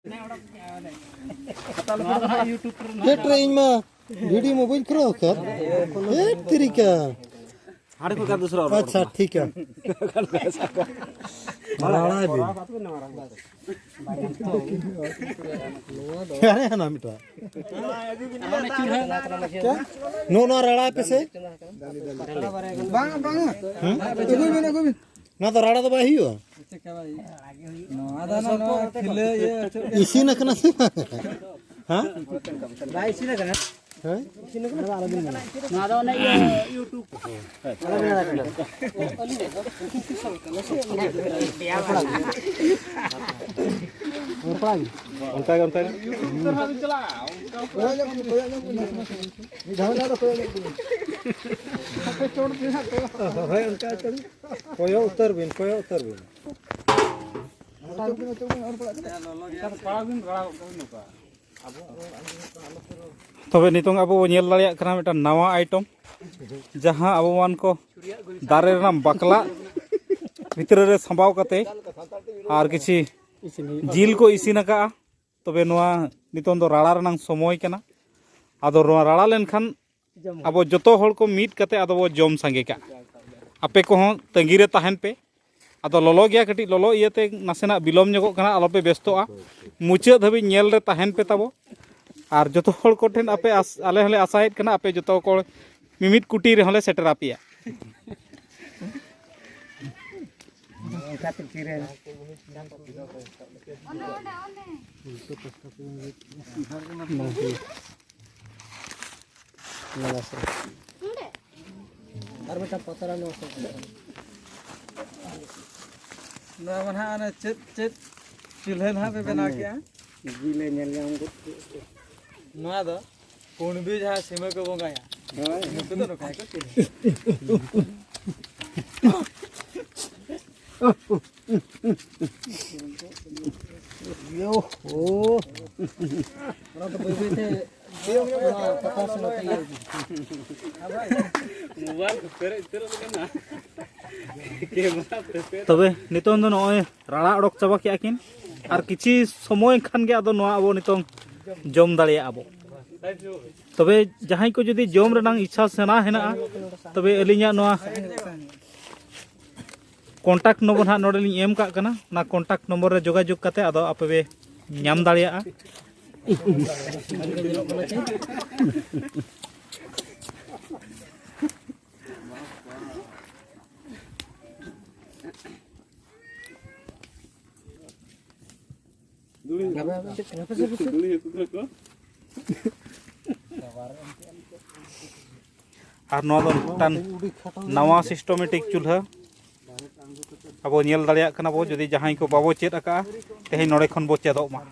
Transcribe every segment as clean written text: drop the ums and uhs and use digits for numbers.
Train में video mobile करो कर तरीका अच्छा ठीक है अरे ना मिटा नो नो रड़ा पे से ना तो रड़ा तो भाई हो इसी न करना से हाँ इसी न करना इसी न करना ना तो ना ये YouTube उत्तर बिन तबे नितोंग आबो नेल दाड़ियाग कना मिटा नवा आइटम जहां आबो मान को दारे रना बाकला भितर रे संभाव कते आर किछि जिल को इसिन का तबे नवा नितों दो राड़ा रनांग समय कना आदो राड़ा लेनखान आबो जतो हड़ को मीट कते आदो बो जम संगे का आपे को हों तंगीरे ताहन पे आदो लोलो गया कटी लोलो इयते नासेना बिलोम ᱧᱚᱜᱚᱜ कना आलोपे व्यस्तोआ मुचाद धाबी नेल रे ताहन पे ताबो और जो हड़ को ठेन आपे आले हले आशायत कना आपे जो को मिमित कुटी रे हले सेटर आपिया चूल्हे ना पे बना के जिले नेल हम ना दो कोन भी जहां सीमा को बंगाया नुकु तो खाए को यो हो ना तो बेबे थे पता से नती है मोबाइल तेरे तेरे ना तबे नितों दो नय राड़ा अडक चाबा के आकिन और किछि समय खान के आदो नवा आबो नितों जम दाड़िया आबो तबे जहां को जदी जम रनांग इच्छा सेना हेना तबे अलिया नवा कॉन्टैक्ट नंबर हा नोडे लिं एम का कना ना कॉन्टैक्ट नंबर रे जोगाजोग कते आदो आपे नाम दाड़िया और नवा सिस्टमेटिक चूल्हा अब नेल दाड़िया कना बो जदि जहां को बाबो चेद आका तेहे नोडे खन बो चेदो मा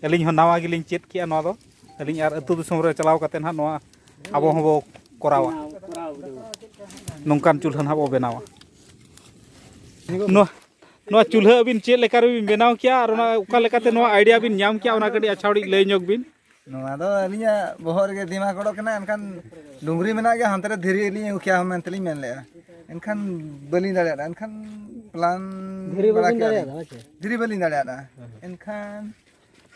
अलिኝ हो नवा गिलिኝ चेद किया नवा दो अलिኝ आर अतु दिसम रे चलाव कते ना नवा आबो हबो करावा नोंकान चूल्हा ना बो बनावा नवा चूल्हा अबिन चेद लेका रे बिन बनाव किया और ना उका लेकाते नवा आइडिया बिन नाम किया ओना कडी अछावडी लय ñok बिन नवा दो अलिया बहर के दिमाग कोडो कना एनखान डुंगरी मेना के हांतरे धीरे अलिया क्या हम मेंतली मेन ले एनखान बलि दाड़िया एनखान प्लान धीरे बलि दाड़िया एनखान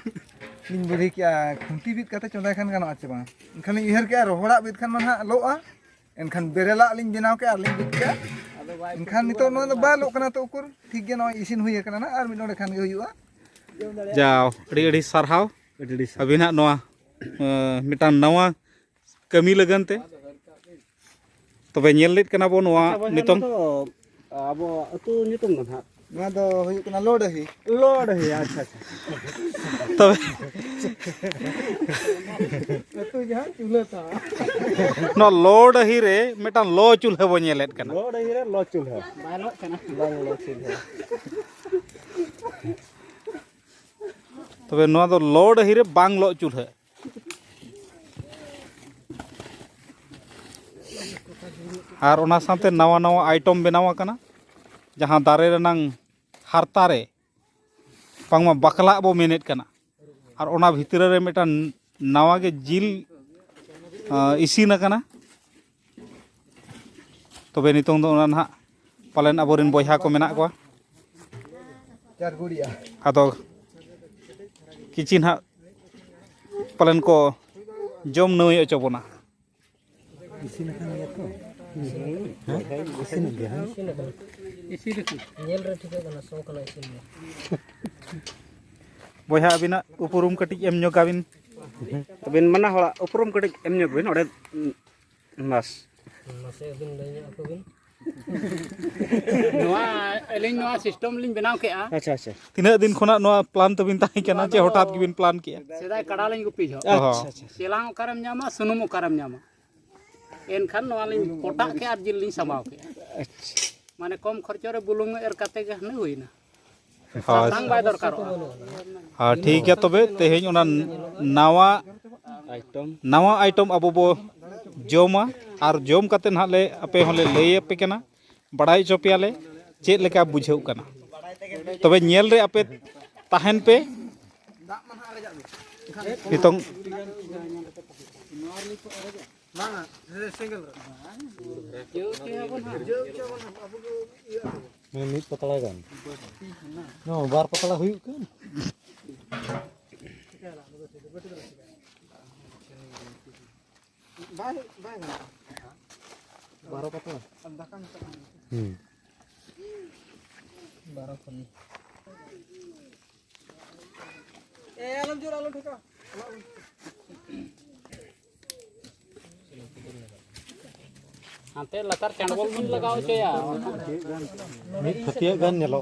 लिंग बुद्धि क्या खुंटी बीत कते चोंदा खान गानो आचे बा एनखान इहर के रोहड़ा बीत खान मानहा लोआ एनखान बेरेला लिंग बनाव के आर लिंग बीत के एनखान नितो न बा लो कना तो उकुर ठीक गे न इसिन हुई कना ना आर मिनोडे खान गे हुआ जाओ अड़ी सरहाव अबिना नवा मिटा नवा कमी लगनते तबे नेल लेत कना बो नवा नितों आबो अतु नितों ना ना दो हुई कना लोड ही अच्छा तबे अतु जहां चूल्हा था न लोड ही रे मिटा लो चूल्हा बो नेलेत कना लोड ही रे लो चूल्हा बालो कना लो चूल्हा तबे नवा दो लोड ही रे बांग लो चूल्हा और ओना साथे नवा नवा आइटम बनावा कना जहां दारे रनांग हारता रे पांगमा बाकला बो मेनेट कना और ओना भितर रे मेटा नवा के जिल इसिन कना तबे नितों दो ओना ना पालन अबोरिन बयहा को मेना को आदो किछि ना पालन को जम नई अचो बोना बोया अबिना उपरुम कटी एम ᱧᱚᱜᱟᱵᱤᱱ अबिन मना हड़ा उपरुम कटी एम ᱧᱚᱜᱵᱤन ओडे मास मासे अबिन लैया अकोबिन नोआ एलिन नोआ सिस्टम लिन बनाव केआ अच्छा अच्छा तीना दिन खोना नोआ प्लान तबिन ताही केना चे हठात गिबिन प्लान किया सेदाय कड़ा लिन गुपी जो अच्छा अच्छा सेलांग ओकारम ᱧᱟᱢᱟ सुनुम ओकारम ᱧᱟᱢᱟ एनखान नोआ लिन पोटा के आर जिल लिन समाव के अच्छा माने कम खर्चो रे बुलुंग एर काते गे हने होइना हाँ सांग बाय दरकार हाँ ठीक है तबे तेहेñ ओना नावा आइटम अब बो जोमा और जोम कते ना ले अपे होले लई अपे केना बड़ाई चोपियाले चेत लेका बुझेउ कना तबे नेल रे अपे ताहेन पे नितोंग मित पतला गान नो बार पतला हुई kan बारो पतला हाते लतार चांडबोल बिन लगाओ चया मित फतिया गान नेलो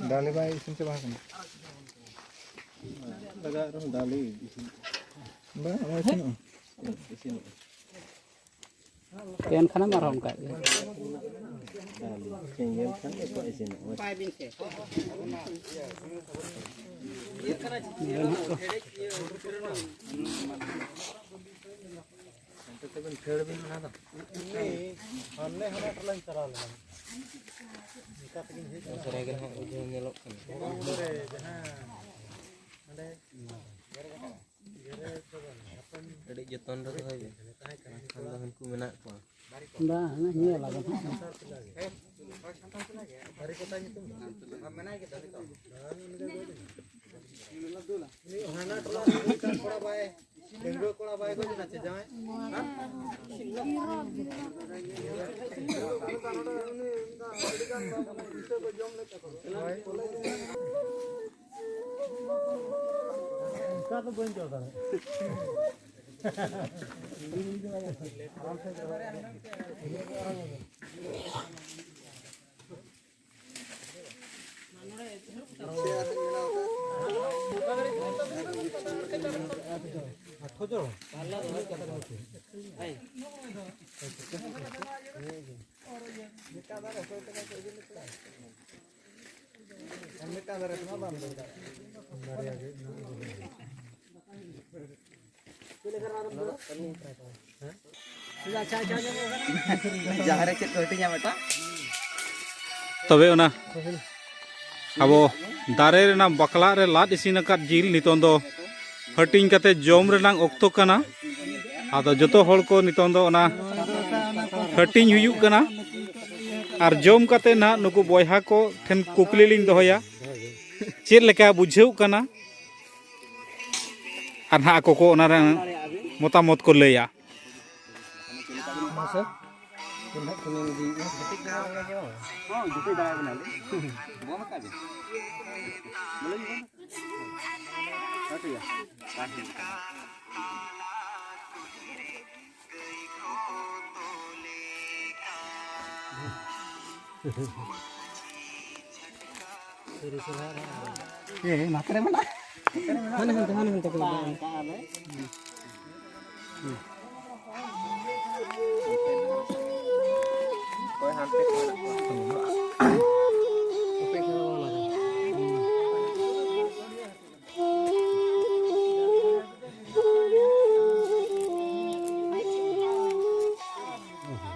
डाले बाय इसिन से बाहर लगा रहा डाले बा इसिन एन खाना मारम का पाय बिन से हमने हना टलाइन चला लेना निकात गिन हे सरेगन हो जो नेलो कन रे जहां अंडे अड़ी जतन रे होय खान दा हनकु मेना को बा ना ये लागो बारी कोता नितुम मेना के दाली तो नि हना टला का कोड़ा बाय डेंगो कोड़ा बाय को नाचे जाय हां का तो बन जाता है जहां रे चेत हटिया बेटा तबे ओना अबो दारे रेना बकला रे लाद इसिन अकात जिल नितों दो हटिंग कते जोम रेनांग ओक्तो कना आदो जतो हड़ को नितों दो ओना हटिंग हुयुग कना और जोम कते ना नुकु बयहा को ठेन कुकली लिंग दोहया चेत लेका बुझेउ कना और ना को ओना रे मोतामत को लैया ये नाकरे मना हन तक कोई हाथ पे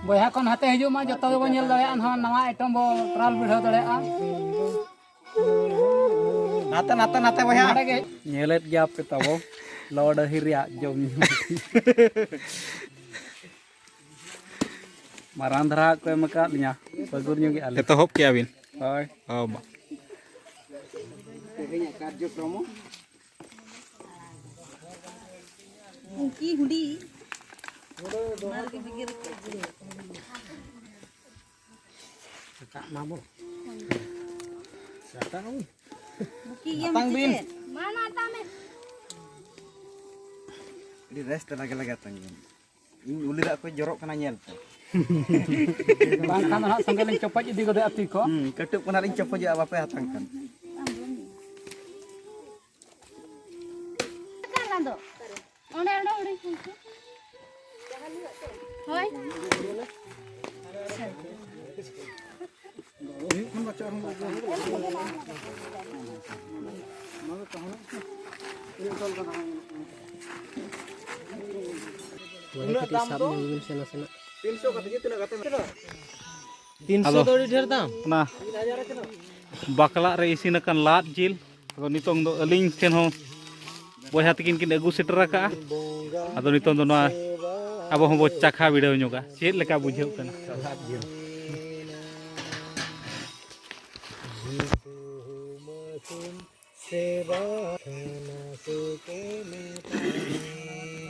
बया कौन हाते हजू मा जो बो नेल दड़े नवा आइटम बो ट्रायल बिढ़ाव दड़े नाते नाते नाते बया नेलेत गया पे तबो लौड हिरिया जम मारांधरा को मका लिया बगुर ᱧᱚᱜ ᱜᱮ ᱟᱞᱮ एतहब के आबिन ᱦᱳᱭ हाँ तेहेᱧ कार्यक्रम ungki hudi margi pikir Kak mabo. buki yang macet mana tame di rest lagi-lagi tanya ini ulirak ko jorok kana nyel Bang kan nak sanggal yang cepat jadi gede ati ko. ketuk pun haling cepo je apa hatangkan kan lando onde onde onde hoy Ado nah bakla re isin akan lat jil ado nitong do aling chen ho boya tikin kin agu setra ka ado nitong do na abo ho chakha video nyoga chet leka bujheu kana सेवा सुके में